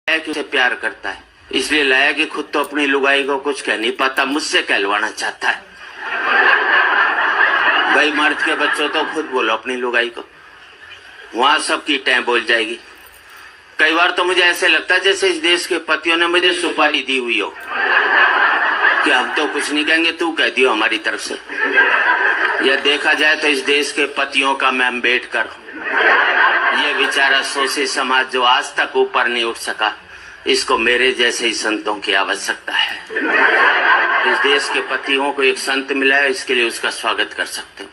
कि उसे प्यार करता है, इसलिए लाया कि खुद तो अपनी लुगाई को कुछ कह नहीं पाता, मुझसे कहलवाना चाहता है। भाई मर्द के बच्चों तो खुद बोलो अपनी लुगाई को, वहां सबकी टैं बोल जाएगी। कई बार तो मुझे ऐसे लगता है जैसे इस देश के पतियों ने मुझे सुपारी दी हुई हो कि हम तो कुछ नहीं कहेंगे, तू कह दियो हमारी तरफ से। या देखा जाए तो इस देश के पतियों का मैं अम्बेडकर हूं। ये बेचारा शोषित समाज जो आज तक ऊपर नहीं उठ सका, इसको मेरे जैसे ही संतों की आवश्यकता है। इस देश के पतियों को एक संत मिला है, इसके लिए उसका स्वागत कर सकते हैं।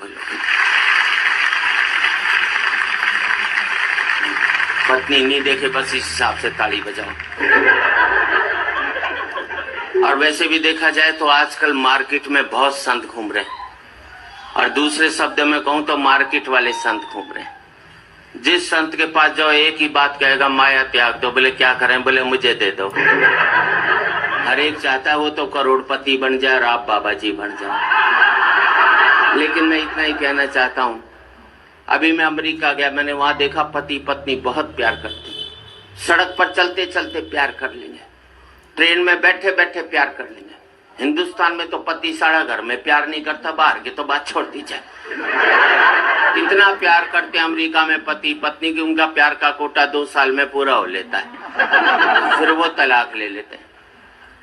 पत्नी नहीं देखे बस इस हिसाब से ताली बजाओ। और वैसे भी देखा जाए तो आजकल मार्केट में बहुत संत घूम रहे हैं, और दूसरे शब्द में कहूं तो मार्केट वाले संत घूम रहे हैं। जिस संत के पास जाओ एक ही बात कहेगा, माया त्याग दो। बोले क्या करें? बोले मुझे दे दो। हर एक चाहता है वो तो करोड़पति बन जाए और आप बाबा जी बन जाओ। लेकिन मैं इतना ही कहना चाहता हूं, अभी मैं अमेरिका गया, मैंने वहां देखा पति पत्नी बहुत प्यार करते हैं। सड़क पर चलते चलते प्यार कर लेंगे, ट्रेन में बैठे बैठे प्यार कर लेंगे। हिंदुस्तान में तो पति सारा घर में प्यार नहीं करता, बाहर की तो बात छोड़ दी जाए। इतना प्यार करते हैं अमेरिका में पति पत्नी की, उनका प्यार का कोटा 2 साल में पूरा हो लेता है, फिर वो तलाक ले लेते हैं।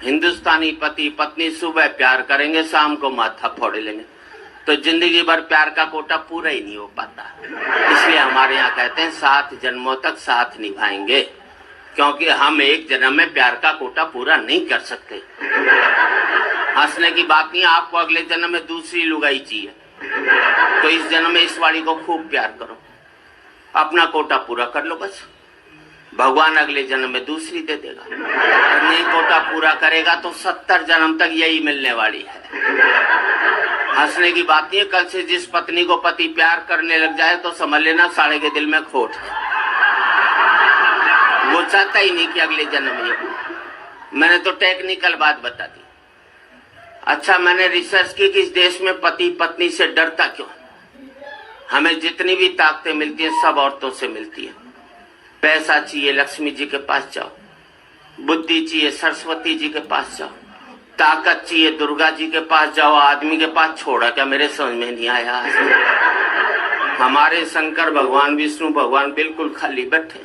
हिंदुस्तानी पति पत्नी सुबह प्यार करेंगे, शाम को माथा फोड़ लेंगे, तो जिंदगी भर प्यार का कोटा पूरा ही नहीं हो पाता। इसलिए हमारे यहाँ कहते हैं 7 जन्मों तक साथ निभाएंगे, क्योंकि हम एक जन्म में प्यार का कोटा पूरा नहीं कर सकते। हंसने की बात नहीं, आपको अगले जन्म में दूसरी लुगाई चाहिए, तो इस जन्म में इस वाली को खूब प्यार करो, अपना कोटा पूरा कर लो बस। भगवान अगले जन्म में दूसरी दे देगा। और नहीं कोटा पूरा करेगा तो 70 जन्म तक यही मिलने वाली है। हंसने की बात नहीं है, कल से जिस पत्नी को पति प्यार करने लग जाए तो समझ लेना साले के दिल में खोट है, वो चाहता ही नहीं कि अगले जन्म में। मैंने तो टेक्निकल बात बता दी। अच्छा, मैंने रिसर्च की कि इस देश में पति पत्नी से डरता क्यों? हमें जितनी भी ताकतें मिलती हैं सब औरतों से मिलती है। पैसा चाहिए लक्ष्मी जी के पास जाओ, बुद्धि चाहिए सरस्वती जी के पास जाओ, ताकत चाहिए दुर्गा जी के पास जाओ, आदमी के पास छोड़ा क्या? मेरे समझ में नहीं आया। हमारे शंकर भगवान विष्णु भगवान बिल्कुल खाली बैठे,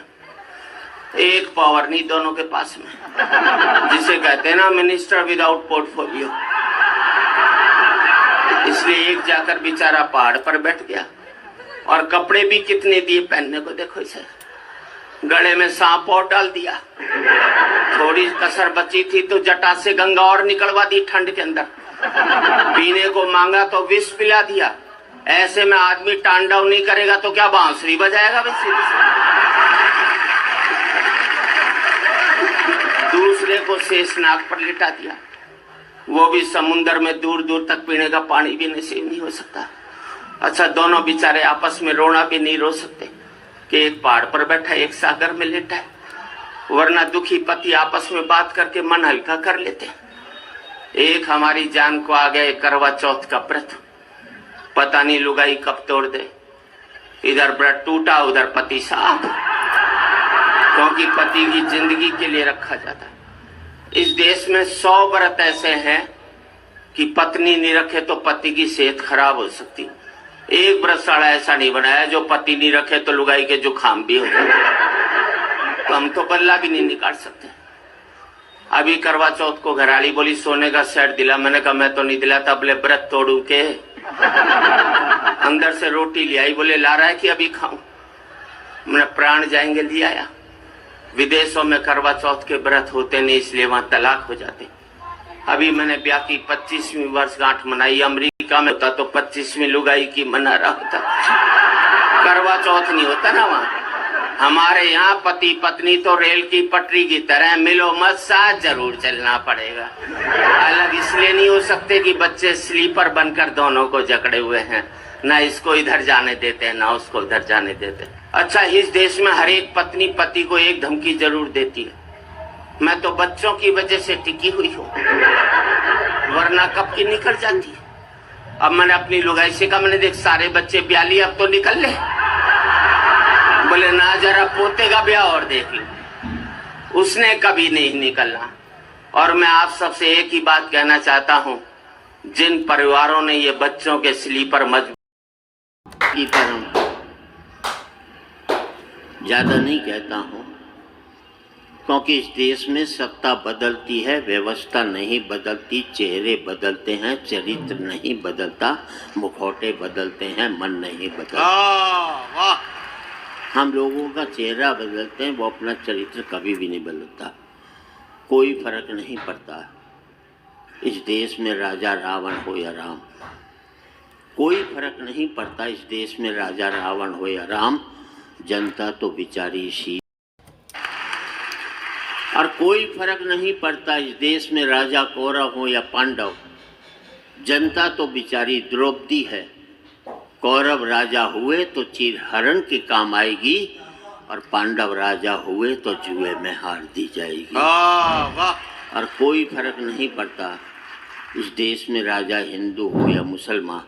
एक पावर नहीं दोनों के पास में, जिसे कहते हैं ना मिनिस्टर विदाउट पोर्टफोलियो। इसलिए एक जाकर बेचारा पहाड़ पर बैठ गया, और कपड़े भी कितने दिए पहनने को, देखो इसे, गले में सांप और डाल दिया। थोड़ी कसर बची थी तो जटा से गंगा और निकलवा दी ठंड के अंदर। पीने को मांगा तो विष पिला दिया। ऐसे में आदमी तांडव नहीं करेगा तो क्या बांसुरी बजाएगा? दूसरे को शेषनाग पर लिटा दिया, वो भी समुन्द्र में दूर दूर तक पीने का पानी भी नसीब नहीं हो सकता। अच्छा, दोनों बेचारे आपस में रोना भी नहीं रो सकते कि एक पहाड़ पर बैठा एक सागर में लेटा है, वरना दुखी पति आपस में बात करके मन हल्का कर लेते। एक हमारी जान को आ गए करवा चौथ का व्रत, पता नहीं लुगाई कब तोड़ दे। इधर व्रत टूटा उधर पति साफ, क्योंकि पति की जिंदगी के लिए रखा जाता है। इस देश में 100 व्रत ऐसे हैं कि पत्नी नहीं रखे तो पति की सेहत खराब हो सकती। एक व्रतशाला ऐसा नहीं बनाया जो पति नहीं रखे तो लुगाई के जुकाम भी हो जाए। तो हम तो बल्ला भी नहीं निकाल सकते। अभी करवा चौथ को घराली बोली सोने का सेट दिला, मैंने कहा मैं तो नहीं दिलाता, बोले व्रत तोड़ू के। अंदर से रोटी ले आई, बोले ला रहा है कि अभी खाऊं? मैंने प्राण जाएंगे ले आया। विदेशों में करवा चौथ के व्रत होते नहीं, इसलिए वहां तलाक हो जाते। अभी मैंने ब्याह की 25वीं वर्षगांठ मनाई, अमेरिका में होता तो 25वीं लुगाई की मना रहा होता, करवा चौथ नहीं होता ना वहाँ। हमारे यहाँ पति पत्नी तो रेल की पटरी की तरह मिलो मत, साथ जरूर चलना पड़ेगा। अलग इसलिए नहीं हो सकते कि बच्चे स्लीपर बनकर दोनों को जकड़े हुए हैं, ना इसको इधर जाने देते हैं ना उसको इधर जाने देते। अच्छा, इस देश में हर एक पत्नी पति को एक धमकी जरूर देती है, मैं तो बच्चों की वजह से टिकी हुई हूँ, वरना कब की निकल जाती है। अब मैंने अपनी लुगाई से कहा, मैंने देख सारे बच्चे ब्याह लिए, अब तो निकल ले। बोले ना, जरा पोते का ब्याह और देख लो। उसने कभी नहीं निकलना। और मैं आप सबसे एक ही बात कहना चाहता हूं, जिन परिवारों ने ये बच्चों के स्लीपर मजबूती पर ज्यादा नहीं कहता हूं, क्योंकि इस देश में सत्ता बदलती है, व्यवस्था नहीं बदलती। चेहरे बदलते हैं, चरित्र नहीं बदलता। मुखौटे बदलते हैं, मन नहीं बदलता। वाह! हम लोगों का चेहरा बदलते हैं, वो अपना चरित्र कभी भी नहीं बदलता। कोई फर्क नहीं पड़ता इस देश में राजा रावण हो या राम। कोई फर्क नहीं पड़ता इस देश में राजा रावण हो या राम। जनता तो बेचारी शी। और कोई फर्क नहीं पड़ता इस देश में राजा कौरव हो या पांडव। जनता तो बेचारी द्रौपदी है। कौरव राजा हुए तो चीरहरण के काम आएगी, और पांडव राजा हुए तो जुए में हार दी जाएगी। वाह! और कोई फर्क नहीं पड़ता इस देश में राजा हिंदू हो या मुसलमान।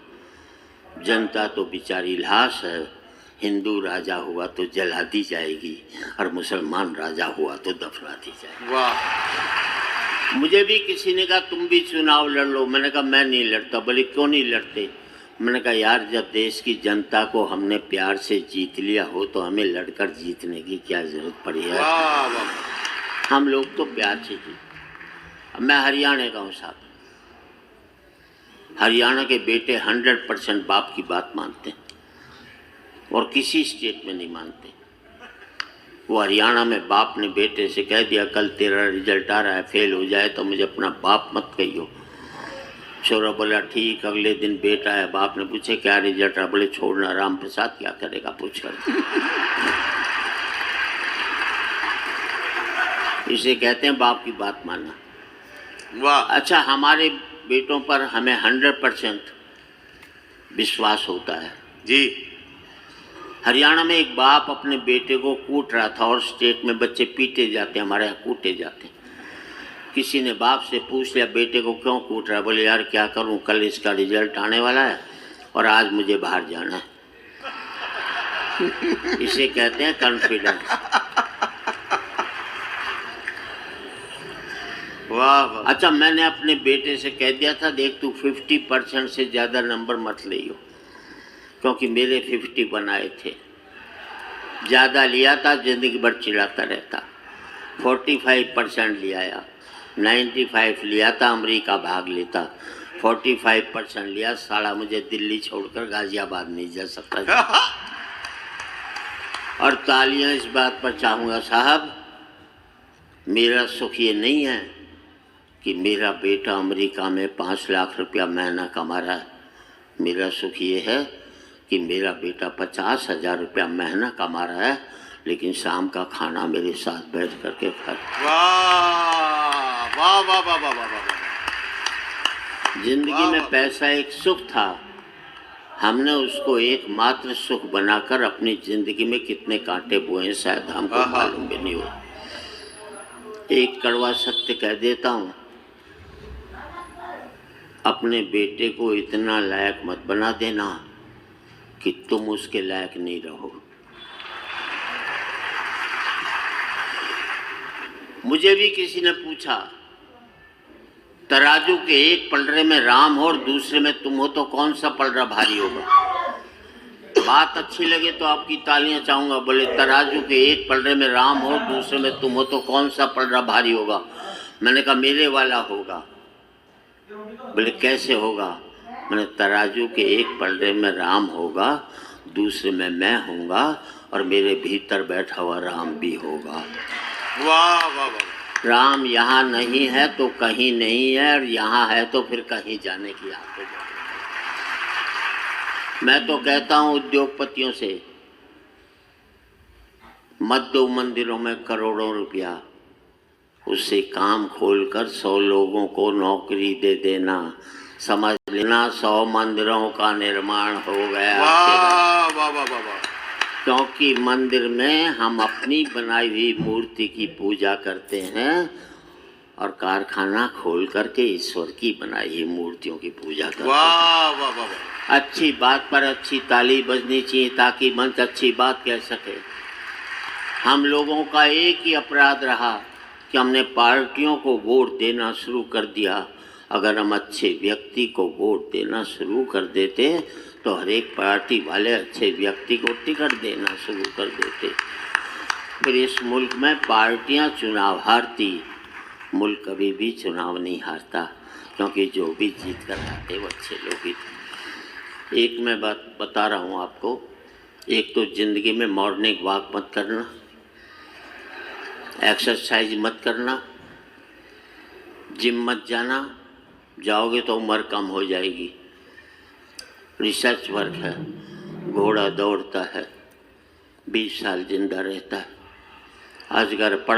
जनता तो बेचारी लाश है। हिंदू राजा हुआ तो जला दी जाएगी, और मुसलमान राजा हुआ तो दफना दी जाएगी। वाह! मुझे भी किसी ने कहा तुम भी चुनाव लड़ लो। मैंने कहा मैं नहीं लड़ता। बोले क्यों नहीं लड़ते? मैंने कहा यार, जब देश की जनता को हमने प्यार से जीत लिया हो तो हमें लड़कर जीतने की क्या जरूरत पड़ी है? हम लोग तो प्यार से जीते। मैं हरियाणा का हूँ साहब। हरियाणा के बेटे 100% बाप की बात मानते हैं, और किसी स्टेट में नहीं मानते। वो हरियाणा में बाप ने बेटे से कह दिया कल तेरा रिजल्ट आ रहा है, फेल हो जाए तो मुझे अपना बाप मत कहियो। छोरा बोला ठीक। अगले दिन बेटा है, बाप ने पूछे क्या रिजल्ट रहा? बोले छोड़ना, राम प्रसाद क्या करेगा पूछ कर। इसे कहते हैं बाप की बात मानना। वाह! अच्छा, हमारे बेटों पर हमें 100% विश्वास होता है जी। हरियाणा में एक बाप अपने बेटे को कूट रहा था, और स्टेट में बच्चे पीटे जाते हैं, हमारे यहाँ कूटे जाते हैं। किसी ने बाप से पूछ लिया बेटे को क्यों कूट रहा है? बोले यार क्या करूं, कल इसका रिजल्ट आने वाला है और आज मुझे बाहर जाना है। इसे कहते हैं कॉन्फिडेंस। वाह वाह! अच्छा, मैंने अपने बेटे से कह दिया था देख तू 50% से ज़्यादा नंबर मत लियो, क्योंकि मेरे 50 बनाए थे। ज़्यादा लिया था जिंदगी भर चिढ़ाता रहता। 45% लिया, 95 लिया था अमेरिका भाग लेता। 45% लिया, साला मुझे दिल्ली छोड़कर गाजियाबाद नहीं जा सकता। और तालियां इस बात पर चाहूँगा साहब, मेरा सुख ये नहीं है कि मेरा बेटा अमेरिका में 5 लाख रुपया महीना कमा रहा है। मेरा सुख ये है कि मेरा बेटा 50,000 रुपया महीना कमा रहा है, लेकिन शाम का खाना मेरे साथ बैठ करके खा। वाह वाह वाह वाह वाह वाह! जिंदगी में पैसा एक सुख था, हमने उसको एकमात्र सुख बनाकर अपनी जिंदगी में कितने कांटे बोए हैं शायद हमको मालूम भी नहीं हो। एक कड़वा सत्य कह देता हूँ, अपने बेटे को इतना लायक मत बना देना कि तुम उसके लायक नहीं रहो। मुझे भी किसी ने पूछा तराजू के एक पलड़े में राम हो और दूसरे में तुम हो तो कौन सा पलड़ा भारी होगा? बात अच्छी लगे तो आपकी तालियां चाहूंगा। बोले तराजू के एक पलड़े में राम हो दूसरे में तुम हो तो कौन सा पलड़ा भारी होगा? मैंने कहा मेरे वाला होगा। बोले कैसे होगा? मैंने तराजू के एक पलड़े में राम होगा, दूसरे में मैं होऊंगा, और मेरे भीतर बैठा हुआ राम भी होगा। वाह वाह वाह! राम यहाँ नहीं है तो कहीं नहीं है, और यहाँ है तो फिर कहीं जाने की आदत है। मैं तो कहता हूँ उद्योगपतियों से, मत दो मंदिरों में करोड़ों रुपया, उससे काम खोलकर 100 लोगों को नौकरी दे देना, समझ लेना 100 मंदिरों का निर्माण हो गया। वाह वाह वाह वाह! क्योंकि मंदिर में हम अपनी बनाई हुई मूर्ति की पूजा करते हैं, और कारखाना खोल करके ईश्वर की बनाई हुई मूर्तियों की पूजा करते हैं। वाह वाह वाह! अच्छी बात पर अच्छी ताली बजनी चाहिए ताकि मंच अच्छी बात कह सके। हम लोगों का एक ही अपराध रहा कि हमने पार्टियों को वोट देना शुरू कर दिया। अगर हम अच्छे व्यक्ति को वोट देना शुरू कर देते तो हर एक पार्टी वाले अच्छे व्यक्ति को टिकट देना शुरू कर देते। फिर इस मुल्क में पार्टियां चुनाव हारती, मुल्क कभी भी चुनाव नहीं हारता, क्योंकि जो भी जीत कर आते वो अच्छे लोग ही थे। एक मैं बात बता रहा हूँ आपको, एक तो ज़िंदगी में मॉर्निंग वॉक मत करना, एक्सरसाइज मत करना, जिम मत जाना, जाओगे तो उम्र कम हो जाएगी। रिसर्च वर्क है, घोड़ा दौड़ता है 20 साल जिंदा रहता है। अजगर पड़ा